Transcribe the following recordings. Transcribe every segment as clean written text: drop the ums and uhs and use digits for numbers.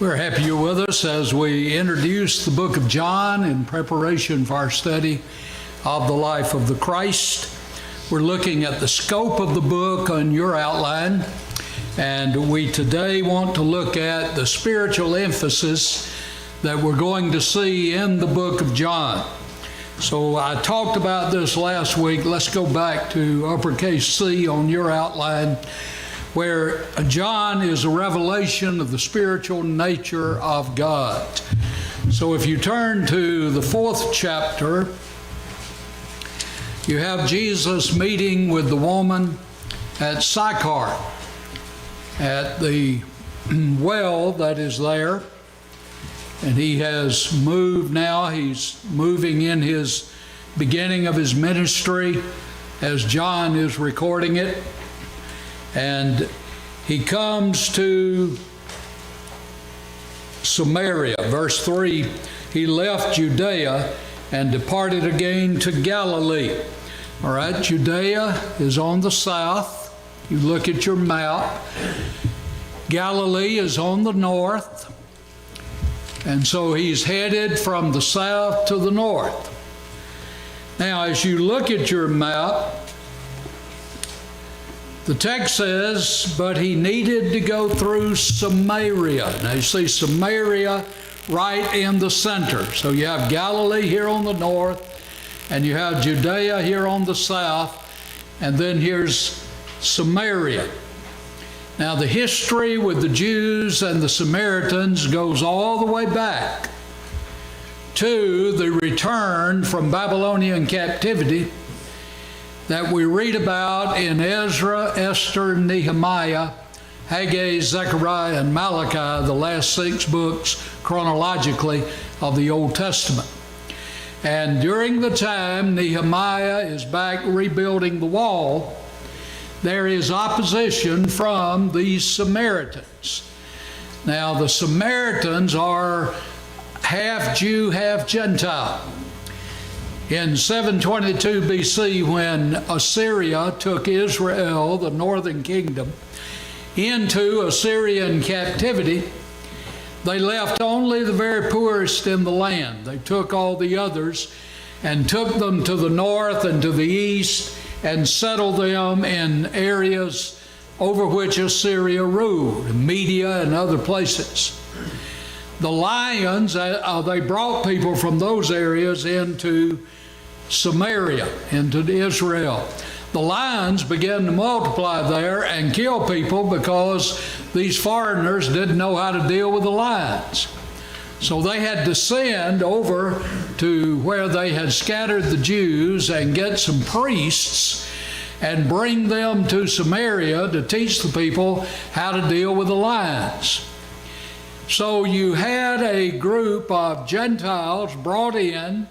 We're happy you're with us as we introduce the book of John in preparation for our study of the life of the Christ. We're looking at the scope of the book on your outline, and we today want to look at the spiritual emphasis that we're going to see in the book of John. So I talked about this last week. Let's go back to uppercase C on your outline, where John is a revelation of the spiritual nature of God. So if you turn to the 4th chapter, you have Jesus meeting with the woman at Sychar, at the well that is there. And he has moved now. He's moving in his beginning of his ministry as John is recording it. And he comes to Samaria. Verse 3, he left Judea and departed again to Galilee. All right, Judea is on the south. You look at your map. Galilee is on the north. And so he's headed from the south to the north. Now, as you look at your map, the text says, but he needed to go through Samaria. Now you see Samaria right in the center. So you have Galilee here on the north, and you have Judea here on the south, and then here's Samaria. Now the history with the Jews and the Samaritans goes all the way back to the return from Babylonian captivity that we read about in Ezra, Esther, Nehemiah, Haggai, Zechariah, and Malachi, the last 6 books chronologically of the Old Testament. And during the time Nehemiah is back rebuilding the wall, there is opposition from these Samaritans. Now the Samaritans are half Jew, half Gentile. In 722 BC, when Assyria took Israel, the northern kingdom, into Assyrian captivity, they left only the very poorest in the land. They took all the others and took them to the north and to the east and settled them in areas over which Assyria ruled, Media and other places. The lions, they brought people from those areas into Samaria, into Israel. The lions began to multiply there and kill people because these foreigners didn't know how to deal with the lions. So they had to send over to where they had scattered the Jews and get some priests and bring them to Samaria to teach the people how to deal with the lions. So you had a group of Gentiles brought in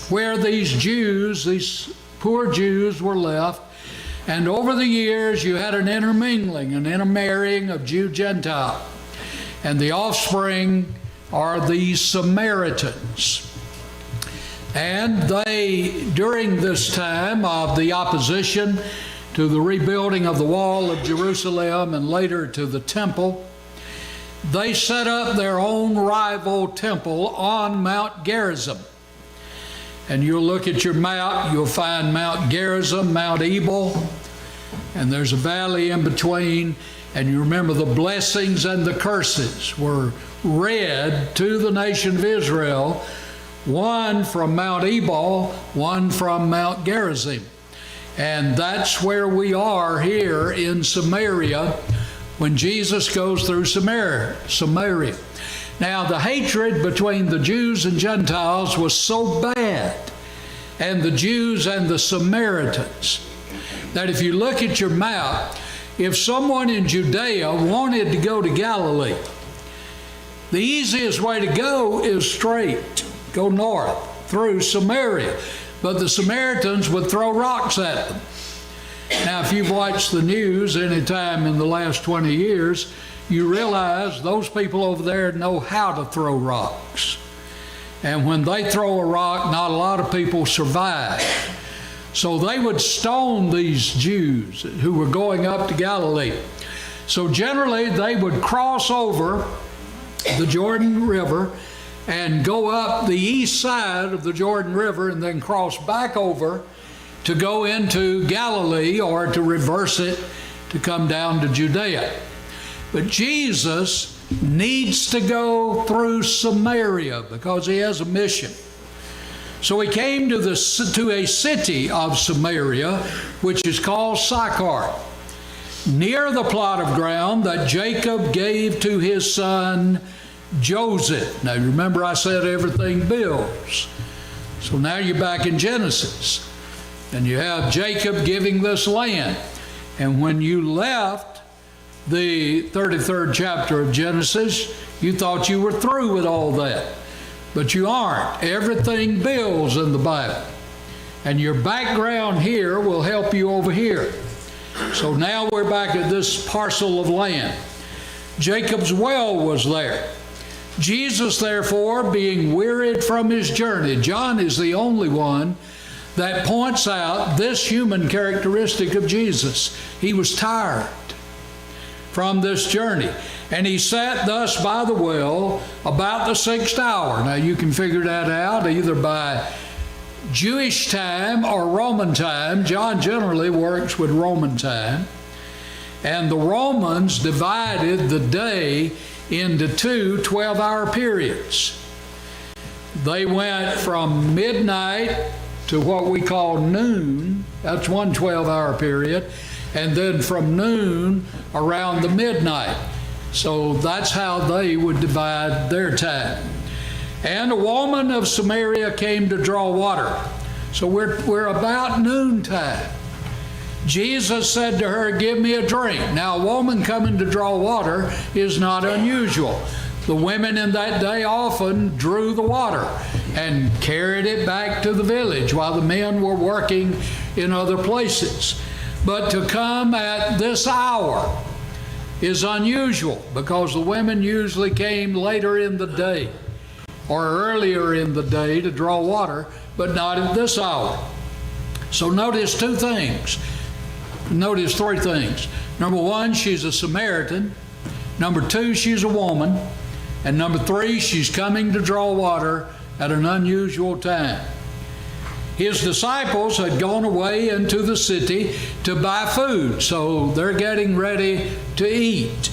where these Jews, these poor Jews, were left. And over the years, you had an intermingling, an intermarrying of Jew-Gentile. And the offspring are these Samaritans. And they, during this time of the opposition to the rebuilding of the wall of Jerusalem and later to the temple, they set up their own rival temple on Mount Gerizim. And you'll look at your map, you'll find Mount Gerizim, Mount Ebal, and there's a valley in between. And you remember the blessings and the curses were read to the nation of Israel, one from Mount Ebal, one from Mount Gerizim. And that's where we are here in Samaria when Jesus goes through Samaria. Now, the hatred between the Jews and Gentiles was so bad, and the Jews and the Samaritans, that if you look at your map, if someone in Judea wanted to go to Galilee, the easiest way to go is straight, go north through Samaria. But the Samaritans would throw rocks at them. Now, if you've watched the news any time in the last 20 years, you realize those people over there know how to throw rocks. And when they throw a rock, not a lot of people survive. So they would stone these Jews who were going up to Galilee. So generally they would cross over the Jordan River and go up the east side of the Jordan River and then cross back over to go into Galilee, or to reverse it to come down to Judea. But Jesus needs to go through Samaria because he has a mission. So he came to a city of Samaria, which is called Sychar, near the plot of ground that Jacob gave to his son Joseph. Now remember, I said everything builds. So now you're back in Genesis, and you have Jacob giving this land. And when you left the 33rd chapter of Genesis, you thought you were through with all that. But you aren't. Everything builds in the Bible. And your background here will help you over here. So now we're back at this parcel of land. Jacob's well was there. Jesus, therefore, being wearied from his journey, John is the only one that points out this human characteristic of Jesus. He was tired from this journey. And he sat thus by the well about the 6th hour. Now you can figure that out either by Jewish time or Roman time. John generally works with Roman time. And the Romans divided the day into two 12-hour periods. They went from midnight to what we call noon. That's one 12-hour period. And then from noon around the midnight. So that's how they would divide their time. And a woman of Samaria came to draw water. So we're about noontime. Jesus said to her, "Give me a drink." Now, a woman coming to draw water is not unusual. The women in that day often drew the water and carried it back to the village while the men were working in other places. But to come at this hour is unusual because the women usually came later in the day or earlier in the day to draw water, but not at this hour. So notice two things. Notice three things. Number one, she's a Samaritan. Number two, she's a woman. And number three, she's coming to draw water at an unusual time. His disciples had gone away into the city to buy food, so they're getting ready to eat.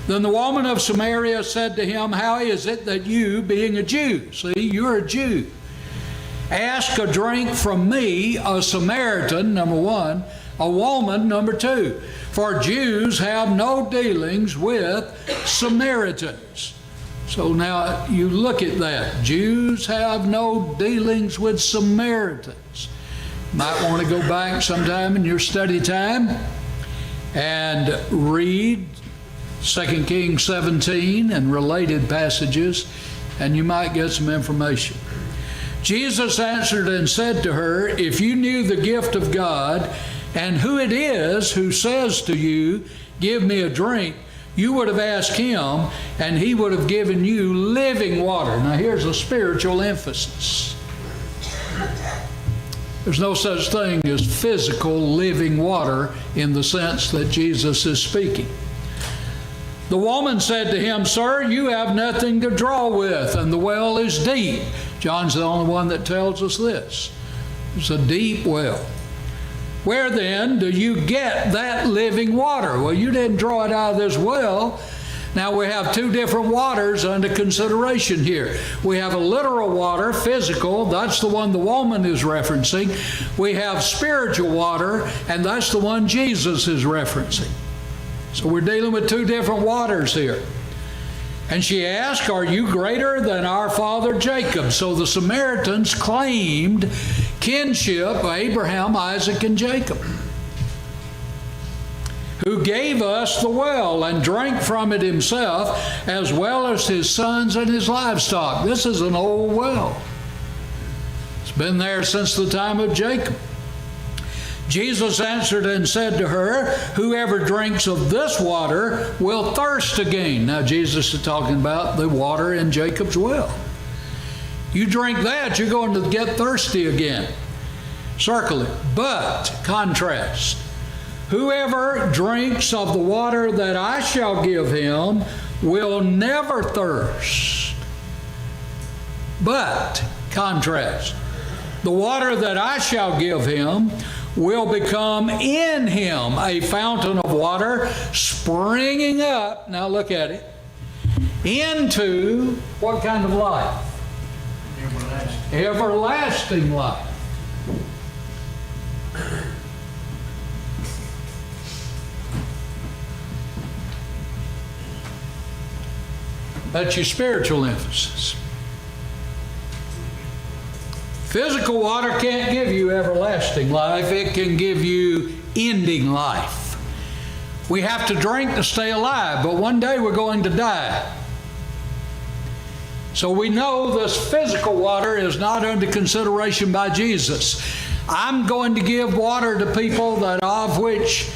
Then the woman of Samaria said to him, "How is it that you, being a Jew," see, you're a Jew, "ask a drink from me, a Samaritan," number one, "a woman," number two, "for Jews have no dealings with Samaritans." So now you look at that. Jews have no dealings with Samaritans. Might want to go back sometime in your study time and read 2 Kings 17 and related passages, and you might get some information. Jesus answered and said to her, "If you knew the gift of God and who it is who says to you, 'Give me a drink,' you would have asked him, and he would have given you living water." Now here's a spiritual emphasis. There's no such thing as physical living water in the sense that Jesus is speaking. The woman said to him, "Sir, you have nothing to draw with, and the well is deep." John's the only one that tells us this. It's a deep well. "Where then do you get that living water?" Well, you didn't draw it out of this well. Now we have two different waters under consideration here. We have a literal water, physical, that's the one the woman is referencing. We have spiritual water, and that's the one Jesus is referencing. So we're dealing with two different waters here. And she asked, "Are you greater than our father Jacob?" So the Samaritans claimed kinship, Abraham, Isaac, and Jacob, "who gave us the well and drank from it himself, as well as his sons and his livestock." This is an old well. It's been there since the time of Jacob. Jesus answered and said to her, "Whoever drinks of this water will thirst again." Now Jesus is talking about the water in Jacob's well. You drink that, you're going to get thirsty again. Circle it. "But," contrast, "whoever drinks of the water that I shall give him will never thirst. But, contrast, the water that I shall give him will become in him a fountain of water springing up, now look at it, into what kind of life? Everlasting life. That's your spiritual emphasis. Physical water can't give you everlasting life. It can give you ending life. We have to drink to stay alive, but one day we're going to die. So we know this physical water is not under consideration by Jesus. I'm going to give water to people that of which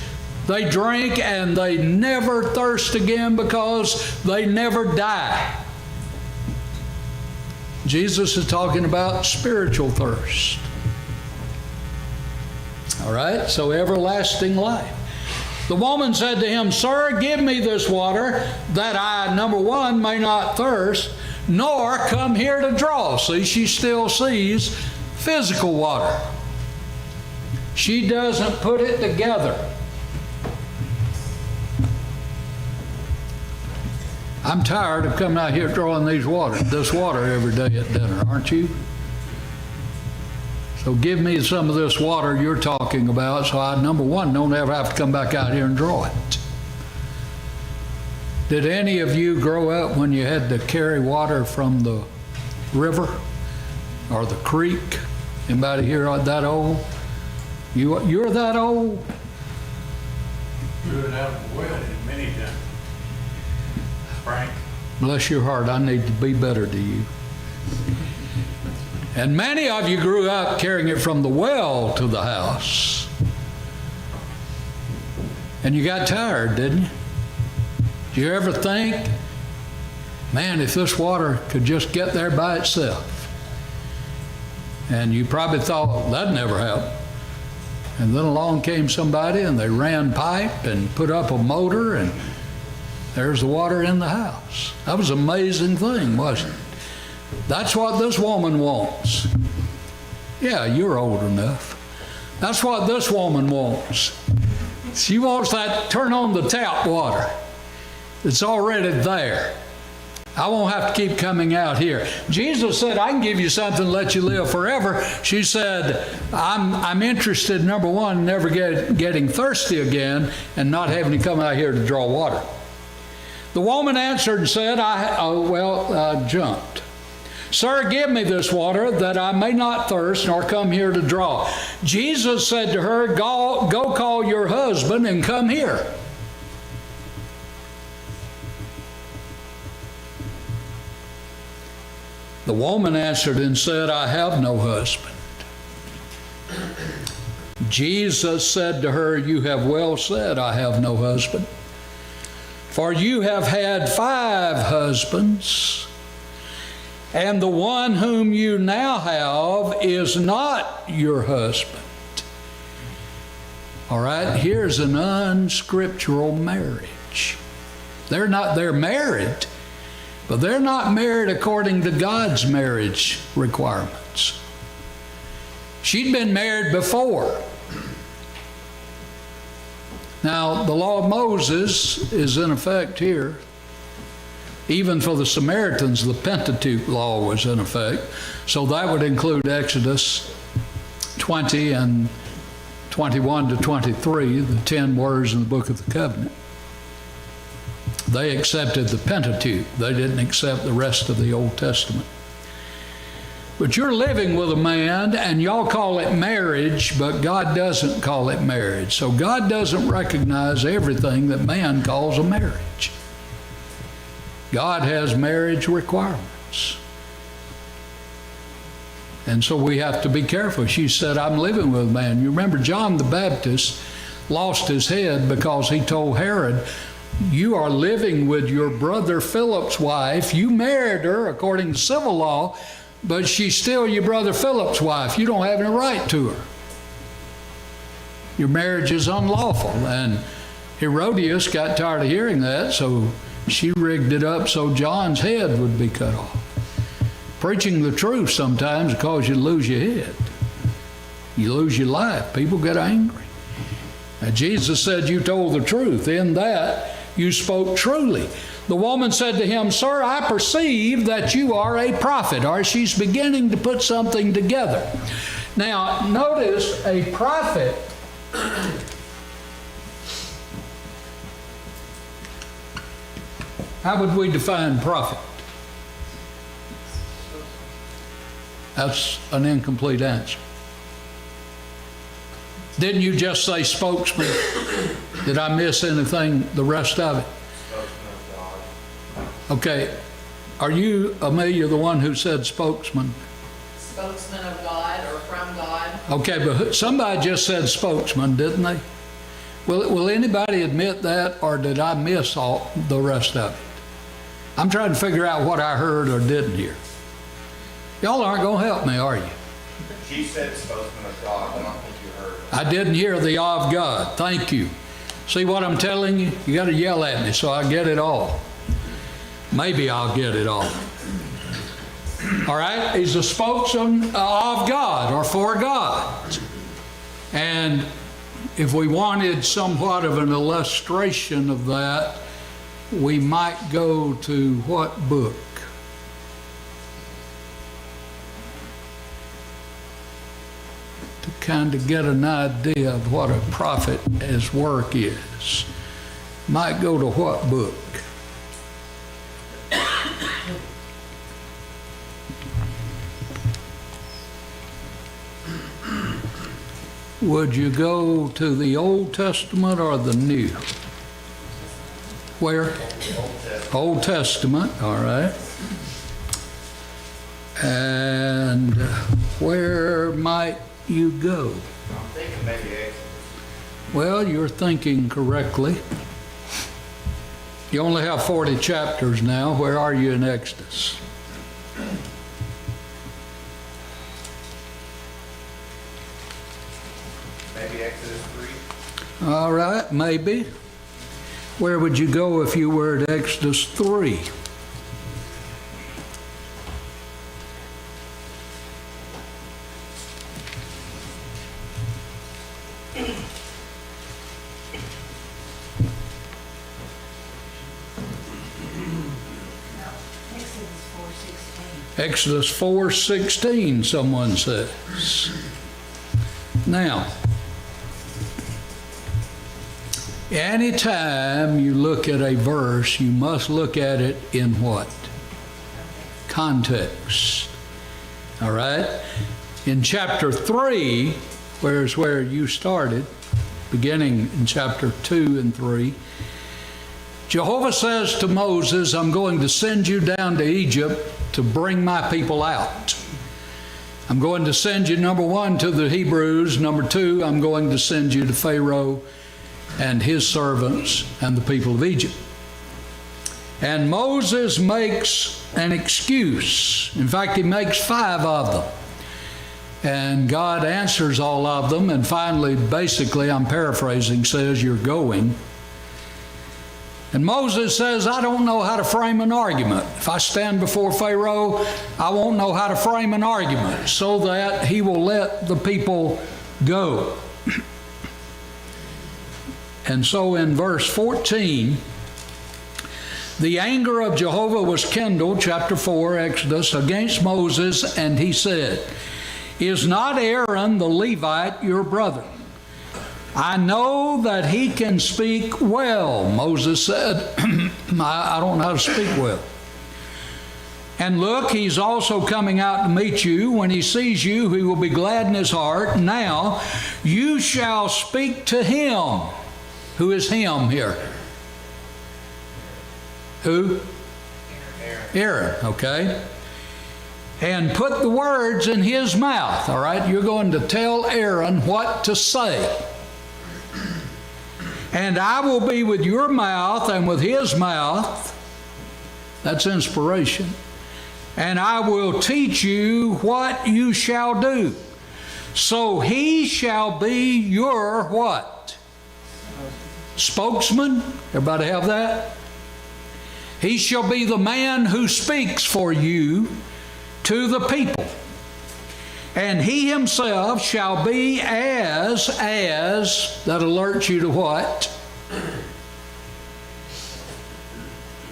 they drink and they never thirst again because they never die. Jesus is talking about spiritual thirst. All right, so everlasting life. The woman said to him, "Sir, give me this water that I, number one, may not thirst, nor come here to draw." See, she still sees physical water. She doesn't put it together. I'm tired of coming out here drawing this water every day at dinner, aren't you? So give me some of this water you're talking about so I, number one, don't ever have to come back out here and draw it. Did any of you grow up when you had to carry water from the river or the creek? Anybody here that old? You're that old? Drew it out of the well many times. Frank. Bless your heart, I need to be better to you. And many of you grew up carrying it from the well to the house. And you got tired, didn't you? Did you ever think, man, if this water could just get there by itself? And you probably thought, that'd never happen. And then along came somebody and they ran pipe and put up a motor and there's the water in the house. That was an amazing thing, wasn't it? That's what this woman wants. Yeah, you're old enough. That's what this woman wants. She wants that turn on the tap water. It's already there. I won't have to keep coming out here. Jesus said, I can give you something to let you live forever. She said, I'm interested, number one, never getting thirsty again and not having to come out here to draw water. The woman answered and said, jumped. Sir, give me this water that I may not thirst nor come here to draw. Jesus said to her, go call your husband and come here. The woman answered and said, I have no husband. Jesus said to her, you have well said, I have no husband. For you have had 5 husbands, and the one whom you now have is not your husband. All right, here's an unscriptural marriage. They're married, but they're not married according to God's marriage requirements. She'd been married before. Now, the law of Moses is in effect here. Even for the Samaritans, the Pentateuch law was in effect. So that would include Exodus 20 and 21 to 23, the 10 words in the Book of the Covenant. They accepted the Pentateuch. They didn't accept the rest of the Old Testament. But you're living with a man, and y'all call it marriage, but God doesn't call it marriage. So God doesn't recognize everything that man calls a marriage. God has marriage requirements. And so we have to be careful. She said, I'm living with a man. You remember John the Baptist lost his head because he told Herod, you are living with your brother Philip's wife. You married her according to civil law, but she's still your brother Philip's wife. You don't have any right to her. Your marriage is unlawful. And Herodias got tired of hearing that, so She rigged it up so John's head would be cut off. Preaching the truth sometimes causes you to lose your head. You lose your life. People get angry. Now, Jesus said, you told the truth. In that, you spoke truly. The woman said to him, Sir, I perceive that you are a prophet. Or she's beginning to put something together. Now, notice a prophet. How would we define prophet? That's an incomplete answer. Didn't you just say spokesman? Did I miss anything, the rest of it? Okay. Are you, Amelia, the one who said spokesman? Spokesman of God or from God. Okay, but somebody just said spokesman, didn't they? Will anybody admit that, or did I miss all the rest of it? I'm trying to figure out what I heard or didn't hear. Y'all aren't going to help me, are you? She said spokesman of God. I don't think you heard. I didn't hear the of God. Thank you. See what I'm telling you? You got to yell at me so I get it all. Maybe I'll get it all. All right? He's a spokesman of God or for God. And if we wanted somewhat of an illustration of that, we might go to what book? To kind of get an idea of what a prophet's work is. Might go to what book? Would you go to the Old Testament or the New? Where? Old Testament, all right. And where might you go? I'm thinking maybe Exodus. Well, you're thinking correctly. You only have 40 chapters now. Where are you in Exodus? Maybe Exodus 3. All right, maybe. Where would you go if you were at Exodus 3? Exodus 4:16, someone says. Now, anytime you look at a verse, you must look at it in what? Context. All right? In chapter 3, where you started, beginning in chapter 2 and 3, Jehovah says to Moses, I'm going to send you down to Egypt to bring my people out. I'm going to send you, number one, to the Hebrews. Number two, I'm going to send you to Pharaoh and his servants and the people of Egypt. And Moses makes an excuse. In fact, he makes 5 of them. And God answers all of them. And finally, basically, I'm paraphrasing, says, you're going. And Moses says, I don't know how to frame an argument. If I stand before Pharaoh, I won't know how to frame an argument so that he will let the people go. And so in verse 14, the anger of Jehovah was kindled, chapter 4, Exodus, against Moses, and he said, Is not Aaron the Levite your brother? I know that he can speak well. Moses said, I don't know how to speak well. And look, he's also coming out to meet you. When he sees you, he will be glad in his heart. Now, you shall speak to him. Who is him here? Who? Aaron, okay. And put the words in his mouth, all right? You're going to tell Aaron what to say. And I will be with your mouth and with his mouth. That's inspiration. And I will teach you what you shall do. So he shall be your what? Spokesman? Everybody have that? He shall be the man who speaks for you to the people. And he himself shall be as, that alerts you to what?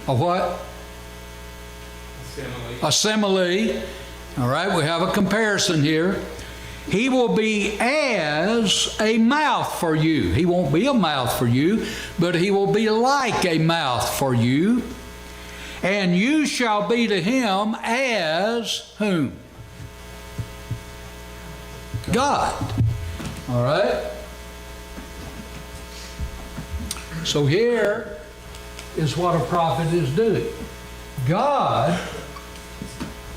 A what? A simile. All right, we have a comparison here. He will be as a mouth for you. He won't be a mouth for you, but he will be like a mouth for you. And you shall be to him as whom? God. All right? So here is what a prophet is doing. God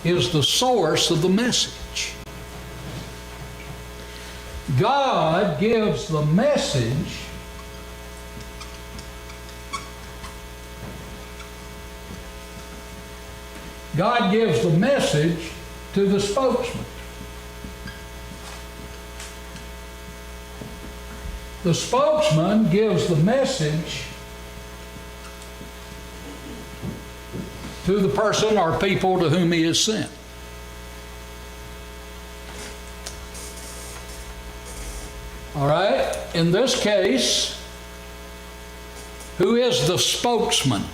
is the source of the message. God gives the message God gives the message to the spokesman. The spokesman gives the message to the person or people to whom he is sent. All right? In this case, who is the spokesman?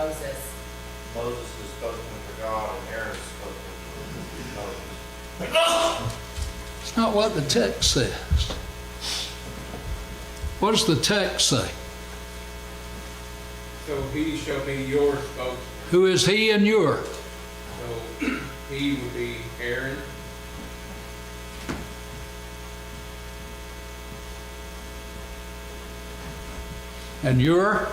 Moses. Moses is spokesman for God, and Aaron is spokesman for Moses. It's not what the text says. What does the text say? So he shall be your spokesman. Who is he and your? So he would be Aaron. And your?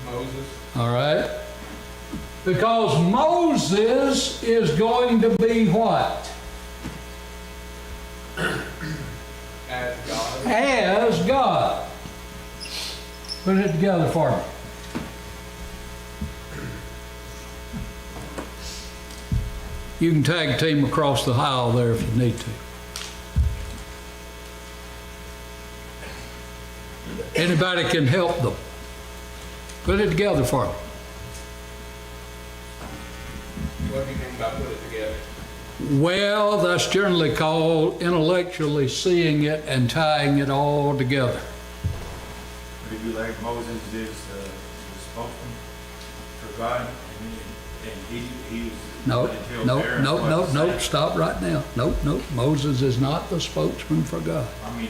Moses. All right. Because Moses is going to be what? As God. As God. Put it together for me. You can tag team across the aisle there if you need to. Anybody can help them. Put it together for me. What do you think about put it together? Well, that's generally called intellectually seeing it and tying it all together. Would it be like Moses is the spokesman for God, and he's No, until no, Aaron no, was no, no, sent. stop right now. No, no, Moses is not the spokesman for God. I mean,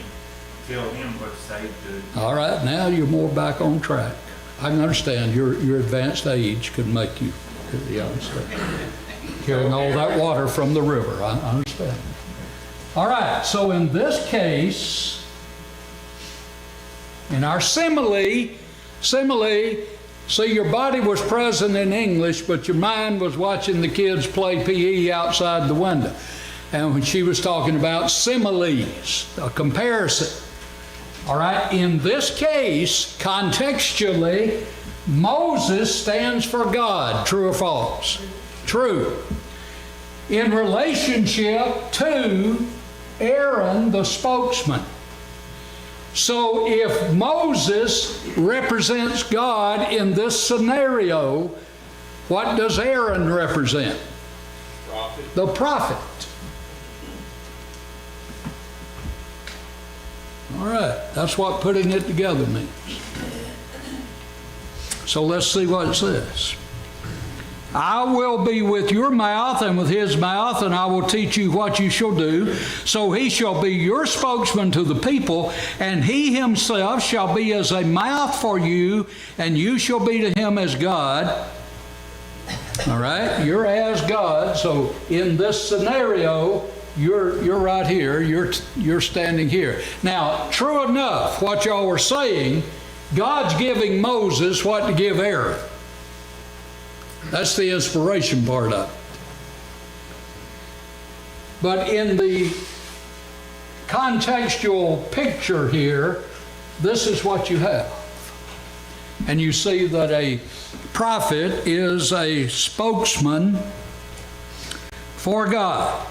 tell him what to say to. All right, now you're more back on track. I can understand your advanced age could make you, yeah, I understand. Carrying all that water from the river, I understand. All right, so in this case, in our simile, see, your body was present in English, but your mind was watching the kids play PE outside the window. And when she was talking about similes, a comparison. All right, in this case, contextually, Moses stands for God. True or false? True. In relationship to Aaron, the spokesman. So if Moses represents God in this scenario, what does Aaron represent? Prophet. The prophet. All right, that's what putting it together means. So let's see what it says. I will be with your mouth and with his mouth, and I will teach you what you shall do. So he shall be your spokesman to the people, and he himself shall be as a mouth for you, and you shall be to him as God. All right, you're as God. So in this scenario, you're right here. You're standing here. Now, true enough, what y'all were saying, God's giving Moses what to give Aaron. That's the inspiration part of it. But in the contextual picture here, this is what you have. And you see that a prophet is a spokesman for God.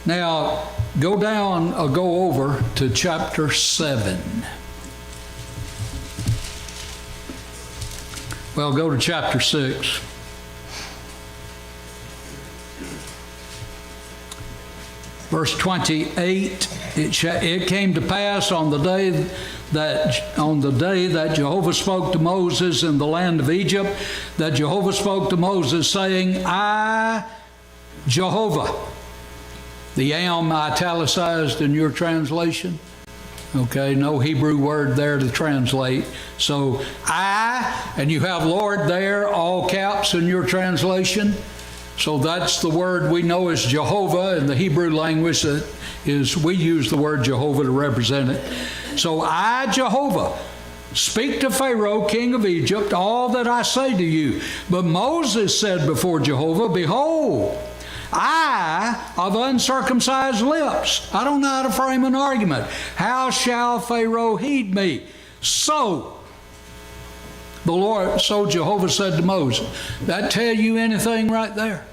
Now, go down, go over to chapter 7. Well, go to chapter 6. Verse 28, it came to pass on the day that Jehovah spoke to Moses in the land of Egypt, that Jehovah spoke to Moses, saying, I, Jehovah. The am italicized in your translation. Okay, no Hebrew word there to translate. So I, and you have Lord there, all caps in your translation. So that's the word we know as Jehovah in the Hebrew language. That is, we use the word Jehovah to represent it. So I, Jehovah, speak to Pharaoh, king of Egypt, all that I say to you. But Moses said before Jehovah, behold, I of uncircumcised lips. I don't know how to frame an argument. How shall Pharaoh heed me? So Jehovah said to Moses, that tell you anything right there?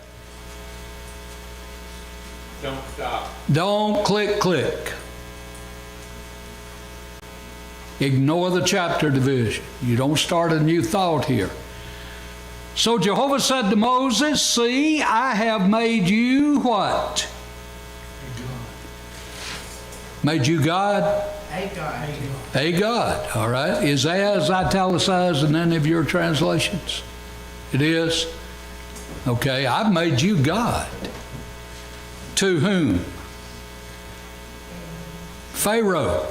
Don't stop. Don't click. Ignore the chapter division. You don't start a new thought here. So Jehovah said to Moses, see, I have made you what? Made you God? A God. A God, all right. Is as italicized in any of your translations? It is? Okay, I've made you God. To whom? Pharaoh.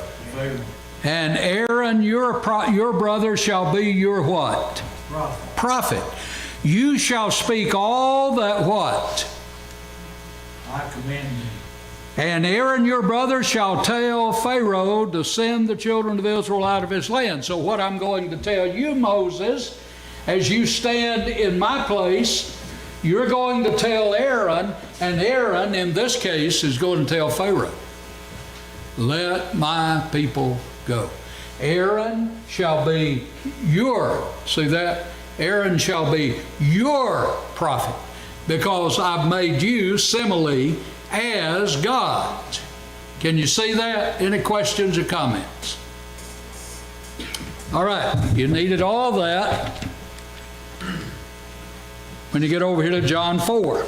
And Aaron, your brother, shall be your what? Prophet. You shall speak all that what? I command you. And Aaron your brother shall tell Pharaoh to send the children of Israel out of his land. So what I'm going to tell you, Moses, as you stand in my place, you're going to tell Aaron, and Aaron in this case is going to tell Pharaoh, let my people go. Aaron shall be see that? Aaron shall be your prophet, because I've made you similarly as God. Can you see that? Any questions or comments? All right, you needed all that. When you get over here to John 4.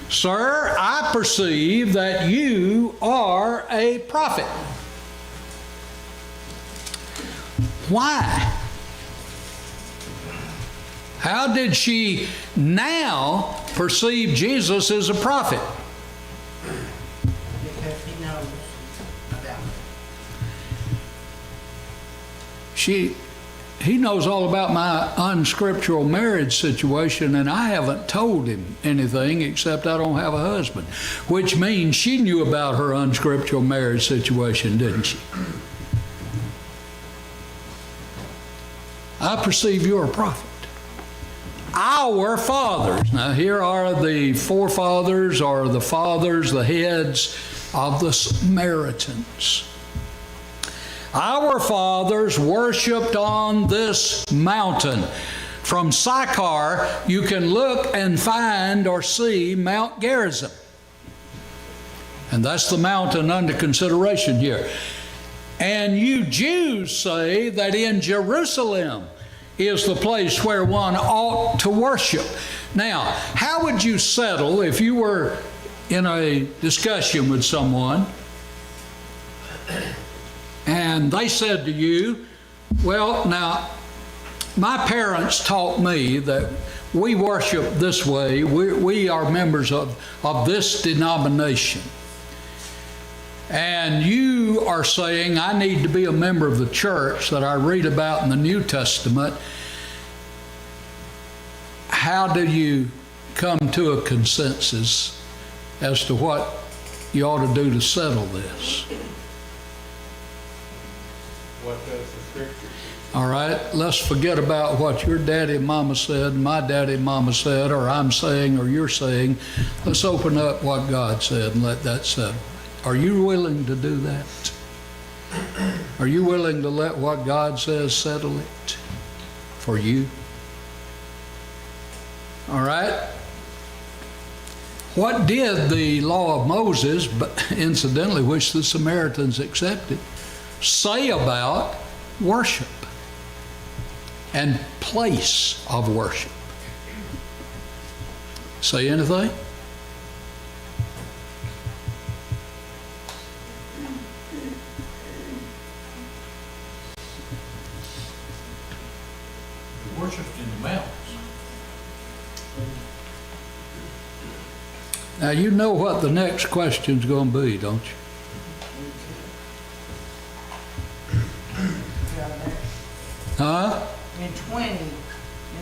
Sir, I perceive that you are a prophet. Why? How did she now perceive Jesus as a prophet? Because he knows about it. He knows all about my unscriptural marriage situation, and I haven't told him anything except I don't have a husband, which means she knew about her unscriptural marriage situation, didn't she? I perceive you're a prophet. Our fathers. Now here are the forefathers, or the fathers, the heads of the Samaritans. Our fathers worshipped on this mountain. From Sychar, you can look and find or see Mount Gerizim. And that's the mountain under consideration here. And you Jews say that in Jerusalem is the place where one ought to worship. Now, how would you settle if you were in a discussion with someone and they said to you, well, now, my parents taught me that we worship this way. We are members of this denomination. And you are saying, I need to be a member of the church that I read about in the New Testament. How do you come to a consensus as to what you ought to do to settle this? What does the scripture teach? All right, let's forget about what your daddy and mama said, my daddy and mama said, or I'm saying, or you're saying. Let's open up what God said and let that settle. Are you willing to do that? Are you willing to let what God says settle it for you? All right? What did the law of Moses, but incidentally, which the Samaritans accepted, say about worship and place of worship? Say anything? We worshiped in the mountains. Now, you know what the next question's going to be, don't you? Huh? In 20, in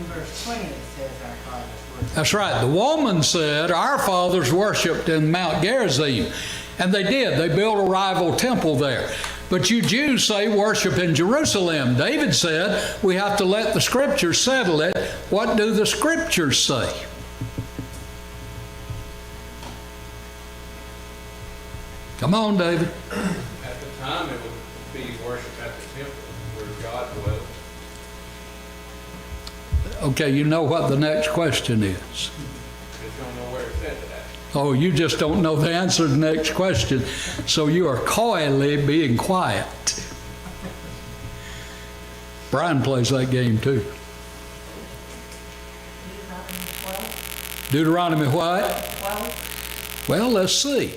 verse 20, it says our fathers worshiped. That's right. The woman said, our fathers worshipped in Mount Gerizim. And they did. They built a rival temple there. But you Jews say worship in Jerusalem. David said we have to let the Scriptures settle it. What do the Scriptures say? Come on, David. At the time, it would be worship at the temple where God dwelt. Okay, you know what the next question is. Just don't know where it said that. Oh, you just don't know the answer to the next question, so you are coyly being quiet. Brian plays that game too. Deuteronomy what? 12. Well, let's see.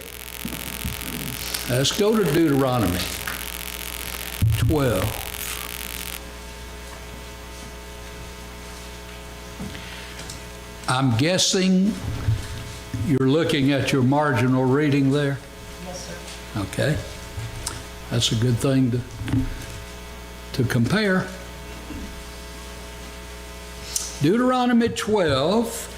Let's go to Deuteronomy 12. I'm guessing you're looking at your marginal reading there? Yes, sir. Okay. That's a good thing to compare. Deuteronomy 12.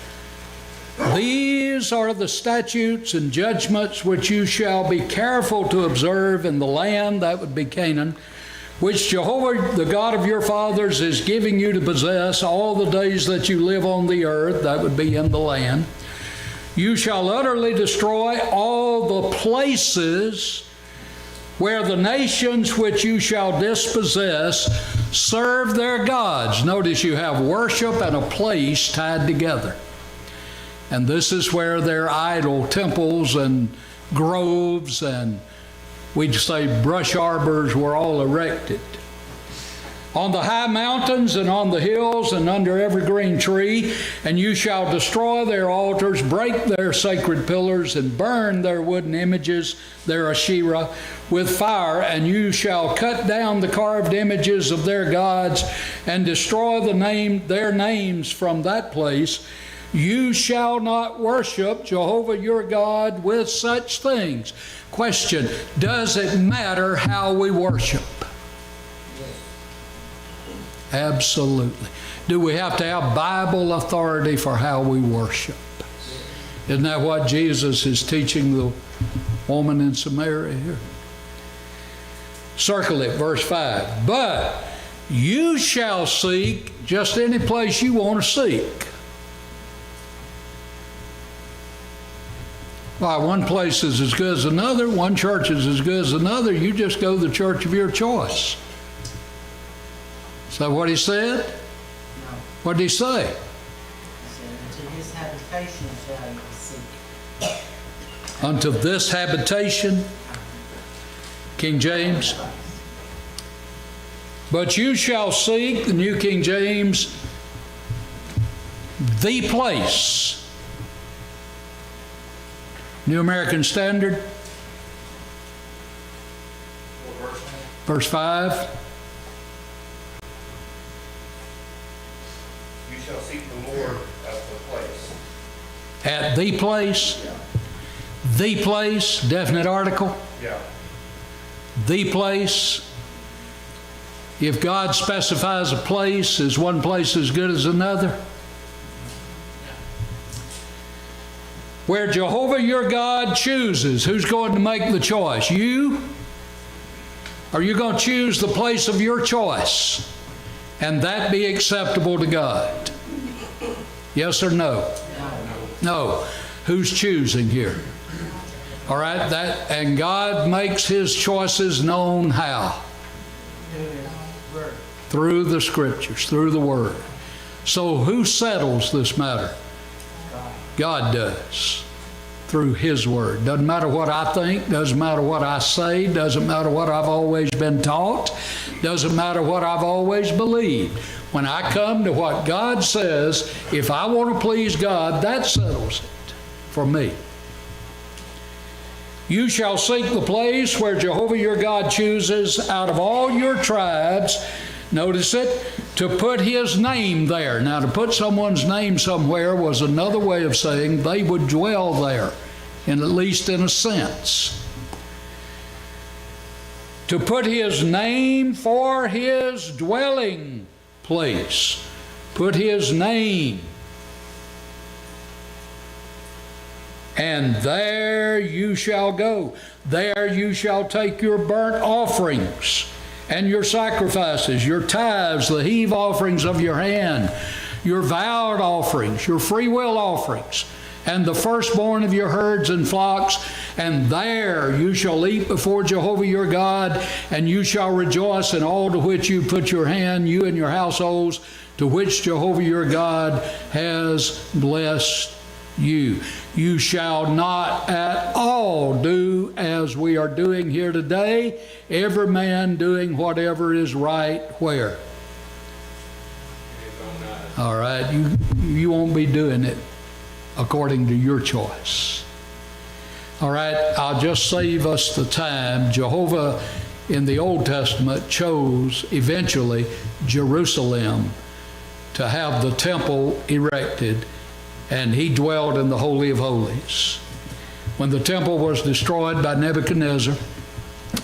These are the statutes and judgments which you shall be careful to observe in the land, that would be Canaan, which Jehovah, the God of your fathers, is giving you to possess all the days that you live on the earth, that would be in the land. You shall utterly destroy all the places where the nations which you shall dispossess serve their gods. Notice you have worship and a place tied together. And this is where their idol temples and groves and we'd say brush arbors were all erected. On the high mountains and on the hills and under every green tree, and you shall destroy their altars, break their sacred pillars, and burn their wooden images, their Asherah, with fire, and you shall cut down the carved images of their gods and destroy their names from that place. You shall not worship Jehovah your God with such things. Question, does it matter how we worship? Absolutely. Do we have to have Bible authority for how we worship? Isn't that what Jesus is teaching the woman in Samaria here? Circle it, verse 5. But you shall seek just any place you want to seek. Why, one place is as good as another, one church is as good as another. You just go to the church of your choice. Is that what he said? No. What did he say? He said, unto his habitation shall you seek. Unto this habitation, King James. But you shall seek, the New King James, the place. New American Standard, verse 5. You shall seek the Lord at the place. At the place. Yeah. The place, definite article. Yeah. The place. If God specifies a place, is one place as good as another? Where Jehovah your God chooses, who's going to make the choice? You? Are you going to choose the place of your choice and that be acceptable to God? Yes or no? No. Who's choosing here? All right, and God makes his choices known how? Through the Scriptures, through the Word. So who settles this matter? God does. through His Word. Doesn't matter what I think, doesn't matter what I say, doesn't matter what I've always been taught, doesn't matter what I've always believed. When I come to what God says, if I want to please God, that settles it for me. You shall seek the place where Jehovah your God chooses out of all your tribes, notice it, to put His name there. Now, to put someone's name somewhere was another way of saying they would dwell there, at least in a sense. To put His name for His dwelling place. Put His name. And there you shall go. There you shall take your burnt offerings and your sacrifices, your tithes, the heave offerings of your hand, your vowed offerings, your free will offerings, and the firstborn of your herds and flocks. And there you shall eat before Jehovah your God, and you shall rejoice in all to which you put your hand, you and your households, to which Jehovah your God has blessed you. You shall not at all do as we are doing here today, every man doing whatever is right where? All right, you won't be doing it according to your choice. All right, I'll just save us the time. Jehovah in the Old Testament chose eventually Jerusalem to have the temple erected, and He dwelled in the Holy of Holies. When the temple was destroyed by Nebuchadnezzar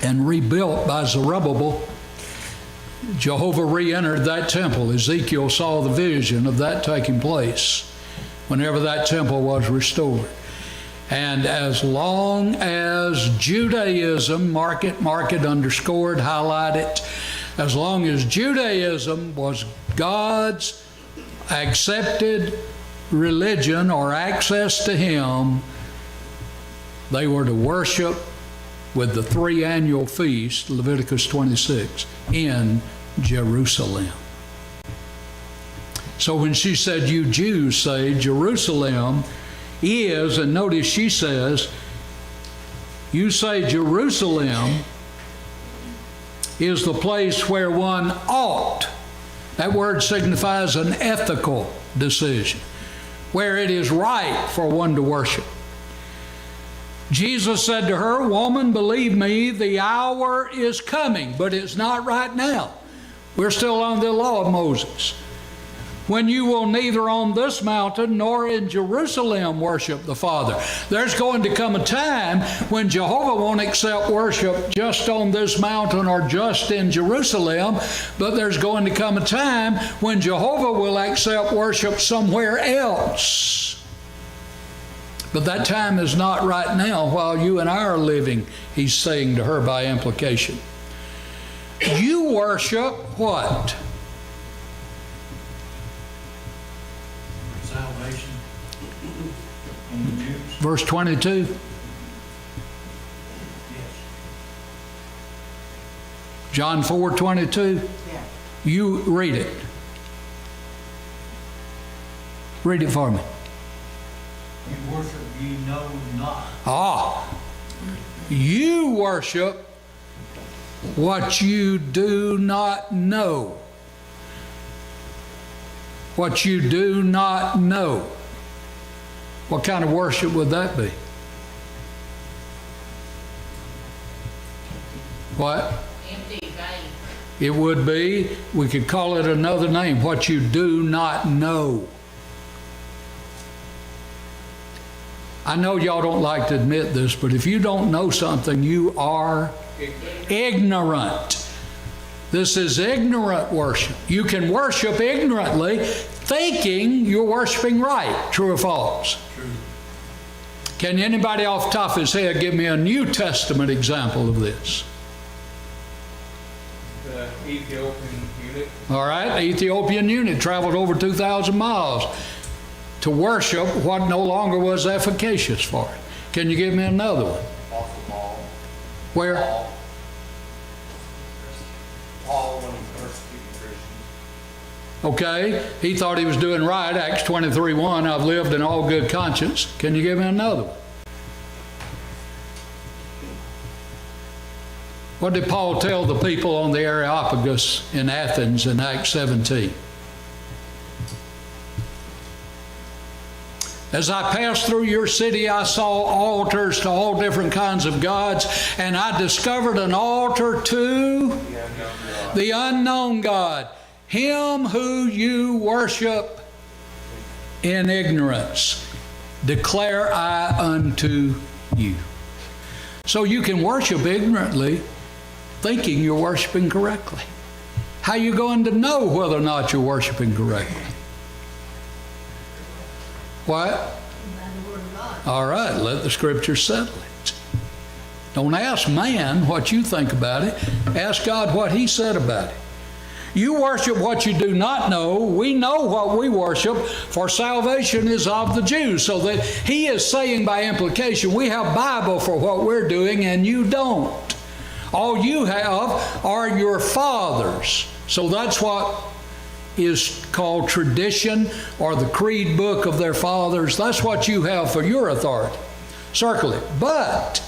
and rebuilt by Zerubbabel, Jehovah re-entered that temple. Ezekiel saw the vision of that taking place whenever that temple was restored. And as long as Judaism, mark it, underscored, highlight it, as long as Judaism was God's accepted religion or access to Him, they were to worship with the 3 annual feasts, Leviticus 26, in Jerusalem. So when she said, you Jews say Jerusalem is, and notice she says, you say Jerusalem is the place where one ought. That word signifies an ethical decision, where it is right for one to worship. Jesus said to her, woman, believe me, the hour is coming, but it's not right now. We're still under the law of Moses, when you will neither on this mountain nor in Jerusalem worship the Father. There's going to come a time when Jehovah won't accept worship just on this mountain or just in Jerusalem, but there's going to come a time when Jehovah will accept worship somewhere else. But that time is not right now while you and I are living, He's saying to her by implication. You worship what? Salvation on the Jews. Verse 22. Yes. John 4:22. Yeah. You read it. Read it for me. You worship ye know not. Ah, you worship what you do not know. What you do not know. What kind of worship would that be? What? Empty, vain. It would be, we could call it another name, what you do not know. I know y'all don't like to admit this, but if you don't know something, you are ignorant. This is ignorant worship. You can worship ignorantly, thinking you're worshiping right. True or false? True. Can anybody off the top of his head give me a New Testament example of this? The Ethiopian eunuch. All right, the Ethiopian eunuch traveled over 2,000 miles to worship what no longer was efficacious for it. Can you give me another one? Also Paul. Where? Paul when he persecuted Christians. Okay, he thought he was doing right. Acts 23:1, I've lived in all good conscience. Can you give me another one? What did Paul tell the people on the Areopagus in Athens in Acts 17? As I passed through your city, I saw altars to all different kinds of gods, and I discovered an altar to the unknown God, him who you worship in ignorance, declare I unto you. So you can worship ignorantly, thinking you're worshiping correctly. How are you going to know whether or not you're worshiping correctly? What? All right, let the Scripture settle it. Don't ask man what you think about it. Ask God what He said about it. You worship what you do not know. We know what we worship, for salvation is of the Jews. So that He is saying by implication, we have Bible for what we're doing and you don't. All you have are your fathers. So that's what is called tradition, or the creed book of their fathers. That's what you have for your authority. Circle it. But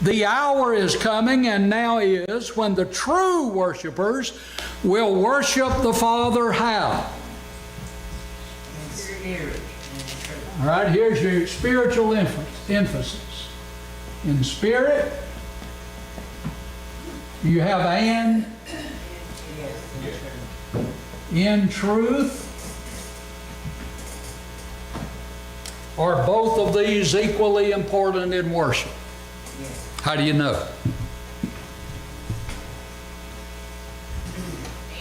the hour is coming, and now is, when the true worshipers will worship the Father how? In spirit and in truth. All right, here's your spiritual emphasis. In spirit, you have and Yes, in truth. in truth. Are both of these equally important in worship? Yes. How do you know?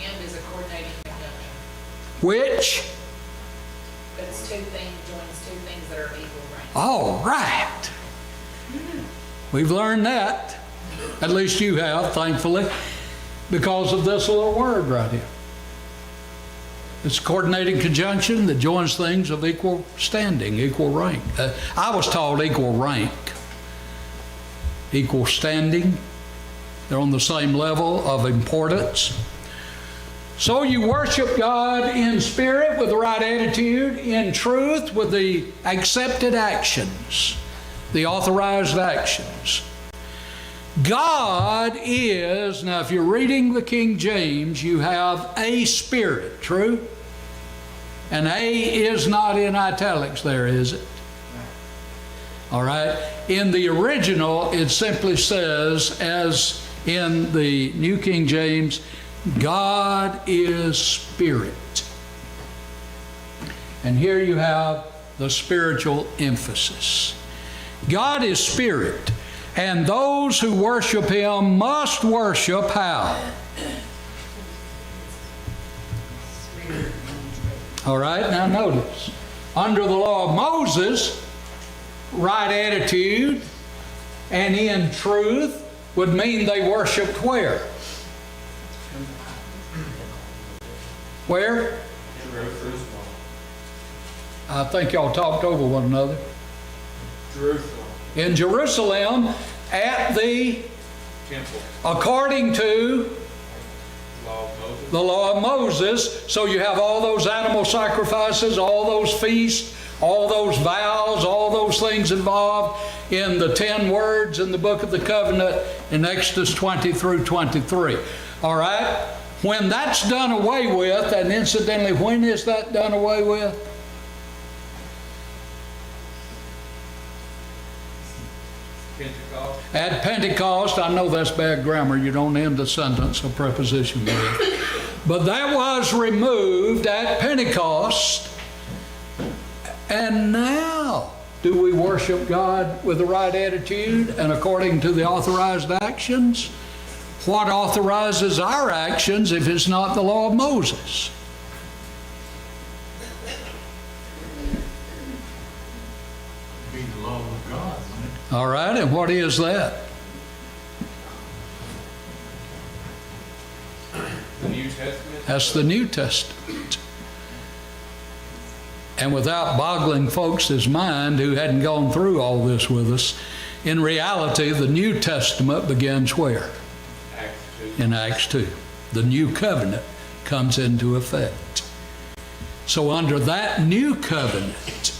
And is a coordinating conjunction. Which? It's two things, joins two things that are equal rank. All right. We've learned that. At least you have, thankfully, because of this little word right here. It's a coordinating conjunction that joins things of equal standing, equal rank. I was taught equal rank, equal standing. They're on the same level of importance. So you worship God in spirit with the right attitude, in truth with the accepted actions, the authorized actions. God is, now if you're reading the King James, you have a spirit, true? And a is not in italics there, is it? All right. In the original, it simply says, as in the New King James, God is spirit. And here you have the spiritual emphasis. God is spirit. And those who worship Him must worship how? All right, now notice. Under the law of Moses, right attitude and in truth would mean they worshiped where? Where? Jerusalem. I think y'all talked over one another. Jerusalem. In Jerusalem, at the, Temple. according to Law of Moses. the law of Moses. So you have all those animal sacrifices, all those feasts, all those vows, all those things involved in the 10 words in the book of the covenant in Exodus 20 through 23. All right? When that's done away with, and incidentally, when is that done away with? Pentecost. At Pentecost. I know that's bad grammar. You don't end a sentence or preposition with it. But that was removed at Pentecost. And now, do we worship God with the right attitude and according to the authorized actions? What authorizes our actions if it's not the law of Moses? Be the law of God, wouldn't it? All right, and what is that? The New Testament. That's the New Testament. And without boggling folks' mind who hadn't gone through all this with us, in reality, the New Testament begins where? Acts 2. In Acts 2. The new covenant comes into effect. So under that new covenant,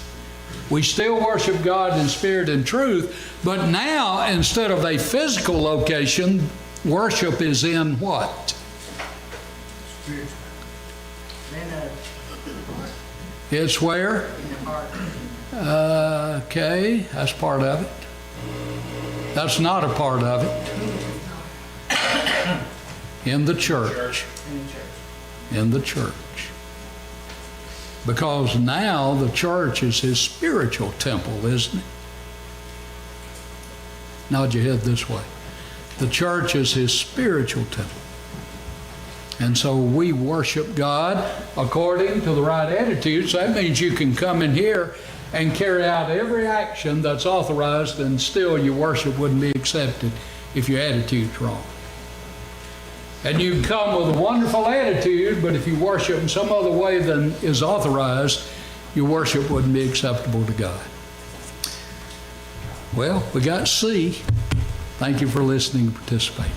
we still worship God in spirit and truth, but now instead of a physical location, Worship is in what? Spiritual. Then, It's where? in the heart. Okay, that's part of it. That's not a part of it. In the church. In the church. In the church. Because now the church is his spiritual temple, isn't it? Nod your head this way. The church is his spiritual temple. And so we worship God according to the right attitude. So that means you can come in here and carry out every action that's authorized, and still your worship wouldn't be accepted if your attitude's wrong. And you can come with a wonderful attitude, but if you worship in some other way than is authorized, your worship wouldn't be acceptable to God. Well, we got C. Thank you for listening and participating.